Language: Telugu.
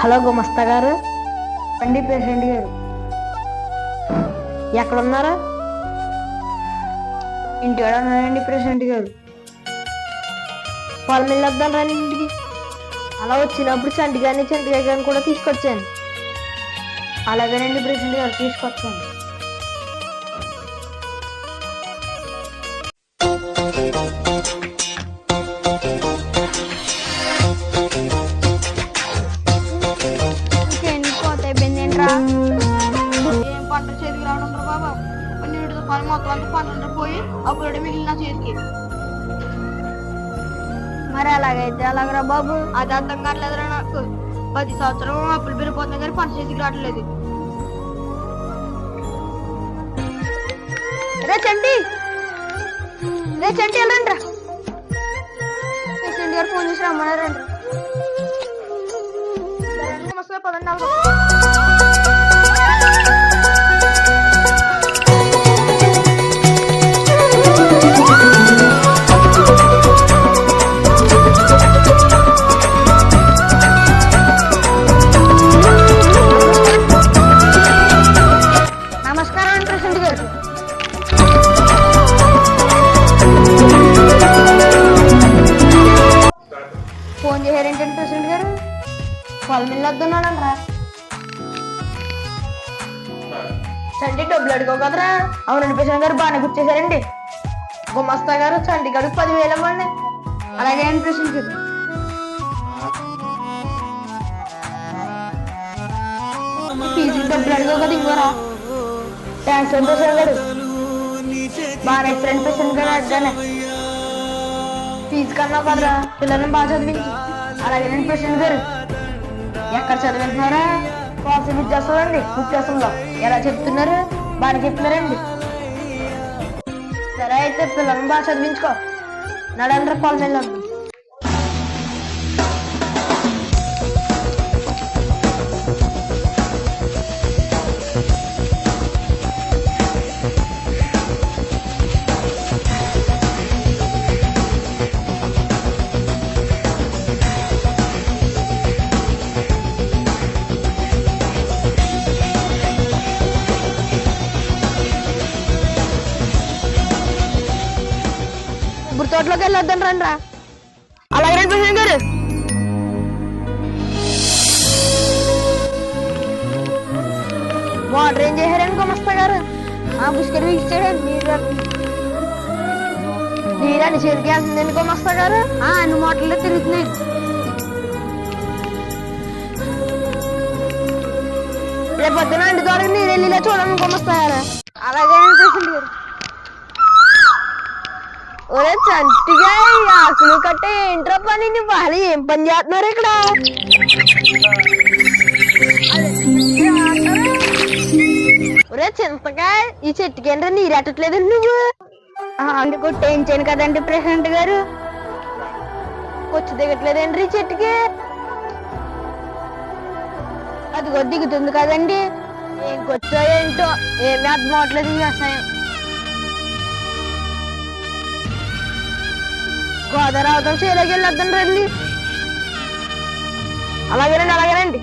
హలో గుమస్తా గారు అండి, ప్రెసిడెంట్ గారు ఎక్కడున్నారా? ఇంటికాడ ఉన్నానండి ప్రెసిడెంట్ గారు. పొలం వెళ్ళొద్దాం రాని ఇంటికి. అలా వచ్చినప్పుడు చంటిగారిని కూడా తీసుకొచ్చాను. అలాగేనండి ప్రెసిడెంట్ గారు, తీసుకొచ్చాను. ఏం పంట చేతికి రావడం బాబా, నీటితో పని మొత్తం అంతా పంట పోయి అప్పుడు మిగిలిన చేతికి. మరి అలాగైతే అలాగరా బాబు. అది అర్థం కావట్లేదురా నాకు. 10 సంవత్సరం అప్పులు పెరిగిపోతున్నాయి కానీ పంట చేతికి రావట్లేదు. రే చంటి వెళ్ళండి. ప్రెసిడెంట్ గారు ఫోన్ చేసి రమ్మన్నారండి. నమస్తే, పదండి. నమస్కారం అండి ప్రెసిడెంట్ గారు. ఫోన్ చేశారేంటండి ప్రెసిడెంట్ గారు? పొలం వెళ్ళొద్దున్నాడంట్రా. చంటి డబ్బులు అడుగో కదరా. అవునండి ప్రెసిడెంట్ గారు, బాగానే గుర్చేశారండి. గుమస్తా గారు చంటి గడుపు 10,000 ఇవ్వండి. అలాగే అండి ప్రెసిడెంట్ గారు. ఫీజు డబ్బులు అడిగో కదా, ఇంకోరా. థ్యాంక్స్ అండి ప్రెసిడెంట్ గారు. బాగా ఫ్రెండ్ ప్రెసిడెంట్ గారు అడ్డానే. ఫీజు కన్నా కదరా, పిల్లల్ని బాగా చదివించి. అలాగేనండి ప్రెసిడెంట్ గారు. ఎక్కడ చదివింటున్నారా? కోర్సు విద్యాసండి, విద్యాసంలో ఎలా చెప్తున్నారు? బాగా చెప్తున్నారండి. సరే అయితే పిల్లల్ని బాగా చదివించుకో. నడండ్ర పొలం వెళ్ళండి. ఇప్పుడు తోటలోకి వెళ్ళొద్దాం రండి రా. అలాగే ప్రెసిడెంట్ గారు. వాటర్ ఏం చేశారండి గుమస్తా గారు? పుష్కర్ ఇచ్చాడండి. నీరండి చేతికి వెళ్తుందండి గుమస్తా గారు. అన్ని మోటార్లో తిరుగుతున్నాయి. రేపు పొద్దున ఇంటి ద్వారా నీరు వెళ్ళిలా చూడండి గుమస్తా గారు. అలాగే ప్రెసిడెంట్ గారు. ఒరే చంటిగా, ఆకులు కట్టే ఏంట్రా పని? వాళ్ళు ఏం పని చేస్తున్నారు ఇక్కడ? ఒరే చింతగా, ఈ చెట్టుకి ఏంట్రా నీరెట్టట్లేదండి నువ్వు? కొట్టేయించాను కదండి ప్రెసిడెంట్ గారు. వచ్చి దిగట్లేదండి ఈ చెట్టుకి. అదిగో దిగుతుంది కదండి. ఏం కొచ్చో ఏంటో, ఏమీ అర్థం అవట్లేదు ఈ వ్యవసాయం. గోదావరి అవతల చేలోకి వెళ్ళొద్దాం రండి. అలాగేనండి.